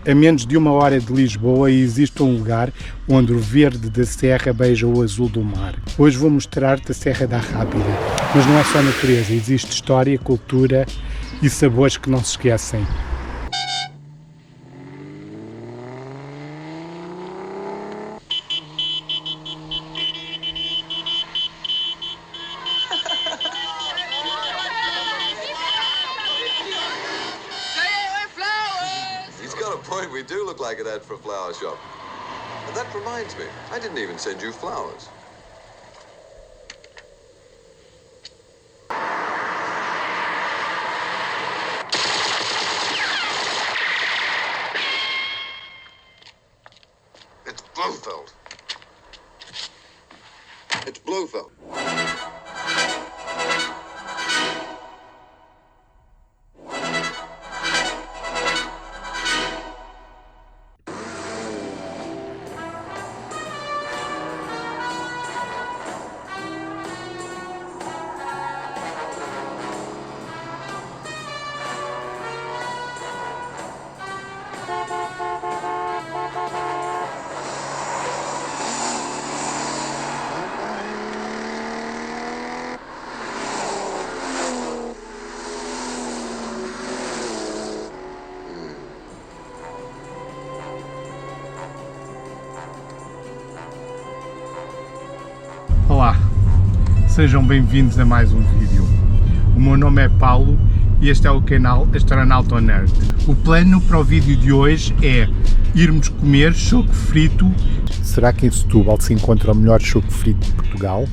A menos de 1 hora de Lisboa existe um lugar onde o verde da serra beija o azul do mar. Hoje vou mostrar-te a Serra da Rábida. Mas não é só natureza, existe história, cultura e sabores que não se esquecem. We do look like an ad for a flower shop. And that reminds me, I didn't even send you flowers. It's Blofeld. It's Blofeld. Olá, sejam bem-vindos a mais um vídeo. O meu nome é Paulo e este é o canal Astronauta Nerd. O plano para o vídeo de hoje é irmos comer choco frito. Será que em Setúbal se encontra o melhor choco frito de Portugal?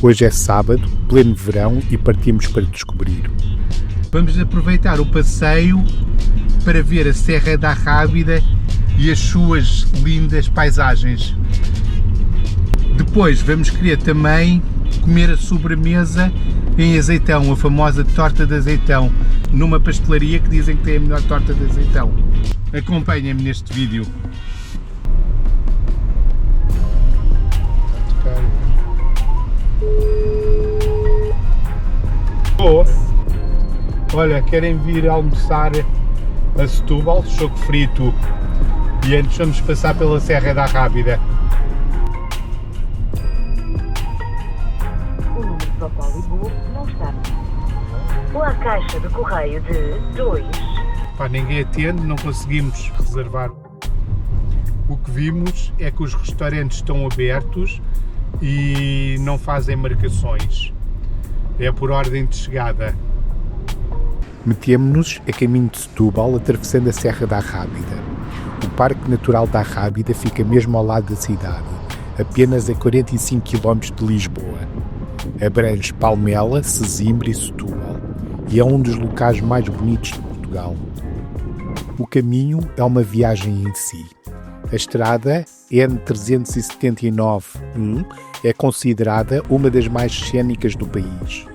Hoje é sábado, pleno verão e partimos para descobrir. Vamos aproveitar o passeio para ver a Serra da Rábida e as suas lindas paisagens. Depois vamos querer também comer a sobremesa em Azeitão, a famosa torta de azeitão, numa pastelaria que dizem que tem a melhor torta de azeitão. Acompanhem-me neste vídeo. Oh, olha, querem vir almoçar a Setúbal, choco frito, e antes vamos passar pela Serra da Rábida. Ou a caixa de correio de 2. Pá, ninguém atende, não conseguimos reservar. O que vimos é que os restaurantes estão abertos e não fazem marcações. É por ordem de chegada. Metemos-nos a caminho de Setúbal, atravessando a Serra da Rábida. O Parque Natural da Rábida fica mesmo ao lado da cidade, apenas a 45 km de Lisboa. Abrange Palmela, Sesimbra e Setúbal e é um dos locais mais bonitos de Portugal. O caminho é uma viagem em si. A estrada N379-1 é considerada uma das mais cênicas do país.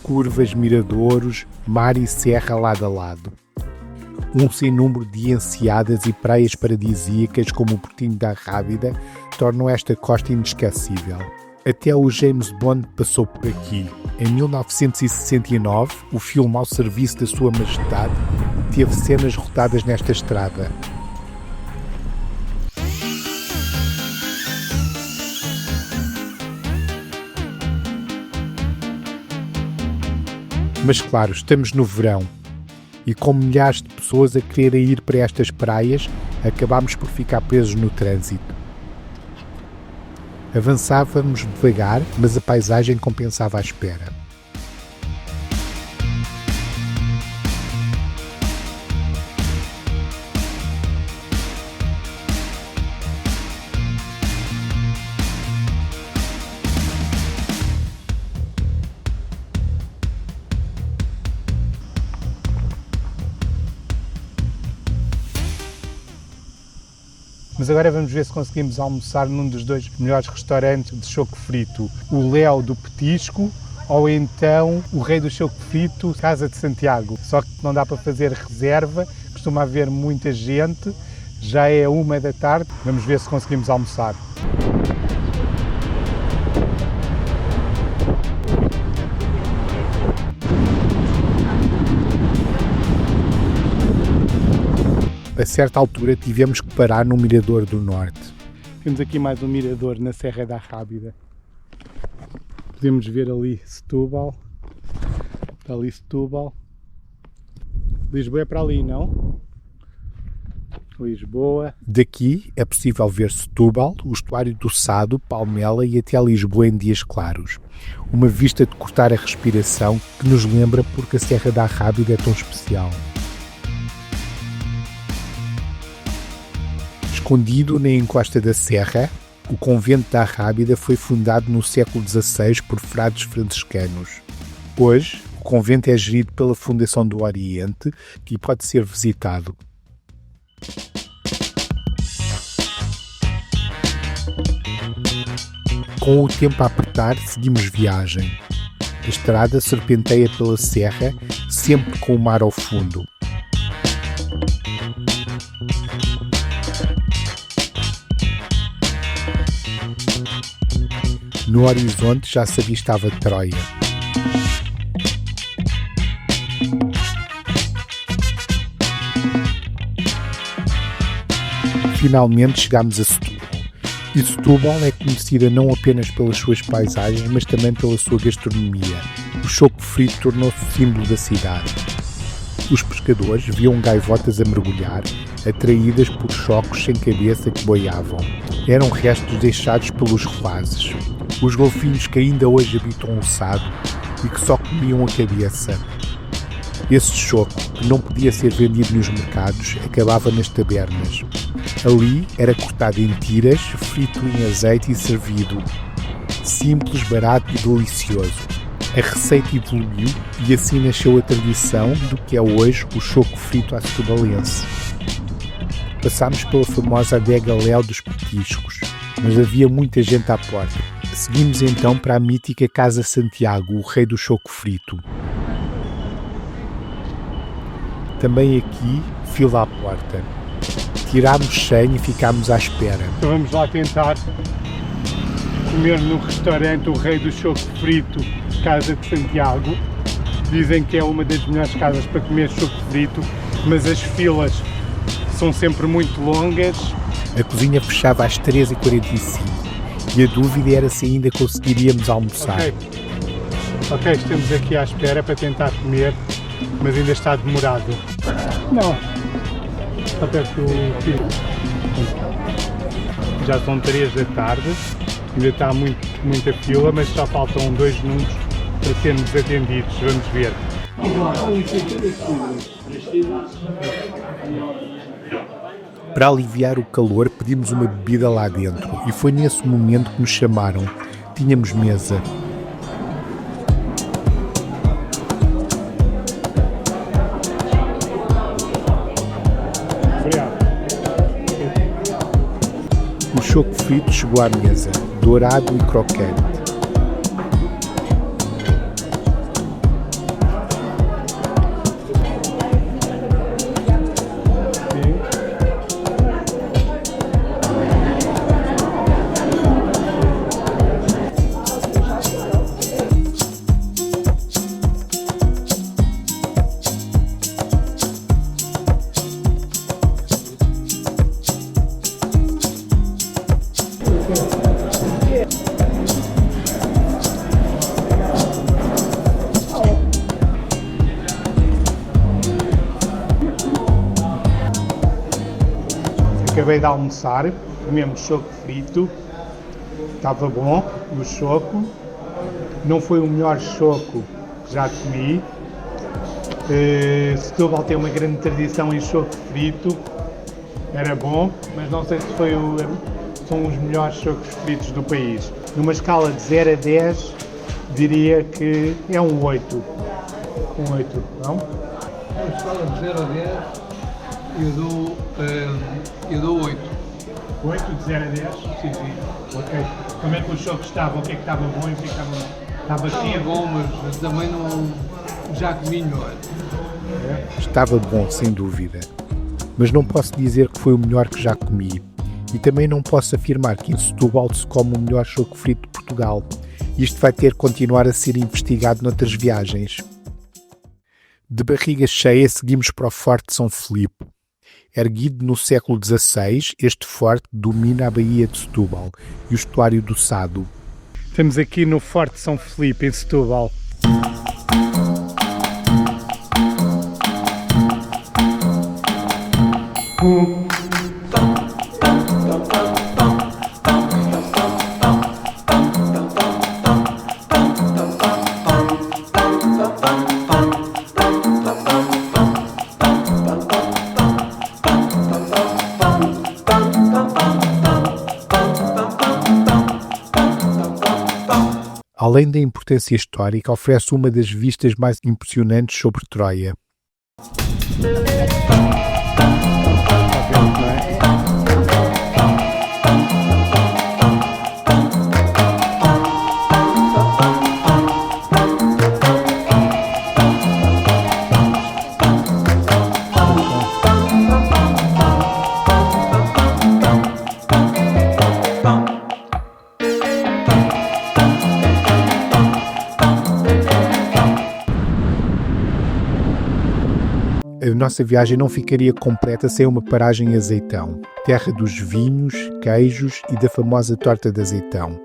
Curvas, miradouros, mar e serra lado a lado. Um sem número de enseadas e praias paradisíacas como o Portinho da Rábida tornam esta costa inesquecível. Até o James Bond passou por aqui. Em 1969, o filme Ao Serviço da Sua Majestade teve cenas rodadas nesta estrada. Mas claro, estamos no verão e com milhares de pessoas a quererem ir para estas praias, acabámos por ficar presos no trânsito. Avançávamos devagar, mas a paisagem compensava a espera. Mas agora vamos ver se conseguimos almoçar num dos dois melhores restaurantes de choco frito. O Léo do Petisco ou então o Rei do Choco Frito, Casa de Santiago. Só que não dá para fazer reserva, costuma haver muita gente, já é 1 da tarde, vamos ver se conseguimos almoçar. A certa altura tivemos que parar no Mirador do Norte. Temos aqui mais um mirador na Serra da Rábida. Podemos ver ali Setúbal. Está ali Setúbal. Lisboa é para ali, não? Lisboa. Daqui é possível ver Setúbal, o estuário do Sado, Palmela e até Lisboa em dias claros. Uma vista de cortar a respiração que nos lembra porque a Serra da Rábida é tão especial. Escondido na encosta da serra, o convento da Rábida foi fundado no século XVI por frades franciscanos. Hoje, o convento é gerido pela Fundação do Oriente e pode ser visitado. Com o tempo a apertar, seguimos viagem. A estrada serpenteia pela serra, sempre com o mar ao fundo. No horizonte já se avistava Troia. Finalmente chegámos a Setúbal. E Setúbal é conhecida não apenas pelas suas paisagens, mas também pela sua gastronomia. O choco frito tornou-se símbolo da cidade. Os pescadores viam gaivotas a mergulhar, atraídas por chocos sem cabeça que boiavam. Eram restos deixados pelos rapazes. Os golfinhos que ainda hoje habitam o Sado e que só comiam a cabeça. Esse choco, que não podia ser vendido nos mercados, acabava nas tabernas. Ali era cortado em tiras, frito em azeite e servido. Simples, barato e delicioso. A receita evoluiu e assim nasceu a tradição do que é hoje o choco frito à setubalense. Passámos pela famosa adega Léo dos Petiscos, mas havia muita gente à porta. Seguimos então para a mítica Casa Santiago, o rei do choco frito. Também aqui, fila à porta. Tirámos senha e ficámos à espera. Então vamos lá tentar comer no restaurante o rei do choco frito, Casa de Santiago. Dizem que é uma das melhores casas para comer choco frito, mas as filas são sempre muito longas. A cozinha fechava às 3h45 e a dúvida era se ainda conseguiríamos almoçar. Ok, estamos aqui à espera para tentar comer, mas ainda está demorado. Não, está perto do fim. Já são 3 da tarde, ainda está muita fila, mas só faltam 2 minutos para sermos atendidos. Vamos ver. Para aliviar o calor, pedimos uma bebida lá dentro e foi nesse momento que nos chamaram. Tínhamos mesa. O choco frito chegou à mesa, dourado e crocante. Acabei de almoçar, comemos choco frito, estava bom o choco, não foi o melhor choco que já comi. Setúbal tem uma grande tradição em choco frito, era bom, mas não sei se são os melhores chocos fritos do país. Numa escala de 0 a 10, diria que é um 8. Um 8, não? Numa escala de 0 a 10, eu dou 8. 8 de 0 a 10? Sim, sim. Ok. Como é que os chocos estavam? O que é que estava bom e o que é que estava mal? Estava quente? Bom, mas também não... já comi melhor. Estava bom, sem dúvida. Mas não posso dizer que foi o melhor que já comi. E também não posso afirmar que em Setúbal se come o melhor choco frito de Portugal. Isto vai ter que continuar a ser investigado noutras viagens. De barriga cheia, seguimos para o Forte de São Filipe. Erguido no século XVI, este forte domina a Baía de Setúbal e o estuário do Sado. Estamos aqui no Forte São Filipe, em Setúbal. Além da importância histórica, oferece uma das vistas mais impressionantes sobre Troia. A nossa viagem não ficaria completa sem uma paragem em Azeitão, terra dos vinhos, queijos e da famosa torta de azeitão.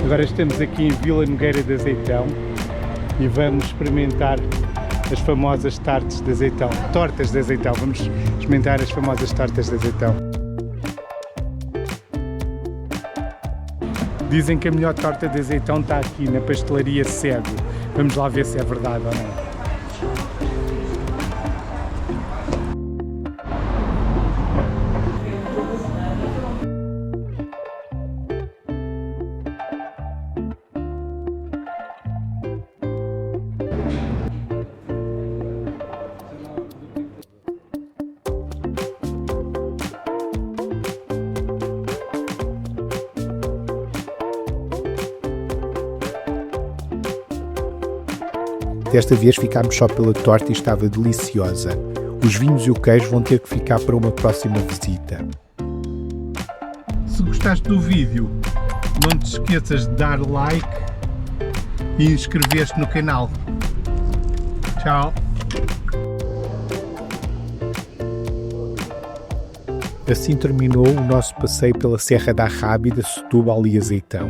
Agora estamos aqui em Vila Nogueira de Azeitão e vamos experimentar as famosas tortas de azeitão. Vamos experimentar as famosas tortas de azeitão. Dizem que a melhor torta de azeitão está aqui na pastelaria Cego. Vamos lá ver se é verdade ou não. Desta vez ficámos só pela torta e estava deliciosa. Os vinhos e o queijo vão ter que ficar para uma próxima visita. Se gostaste do vídeo, não te esqueças de dar like e inscrever-te no canal. Tchau! Assim terminou o nosso passeio pela Serra da Arrábida, Setúbal e Azeitão.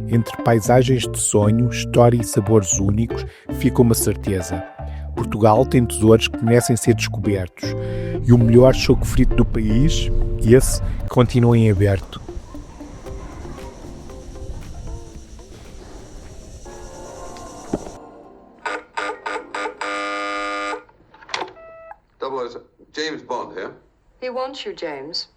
Entre paisagens de sonho, história e sabores únicos, fica uma certeza. Portugal tem tesouros que merecem ser descobertos. E o melhor choco frito do país, esse, continua em aberto. James Bond here. He wants you, James.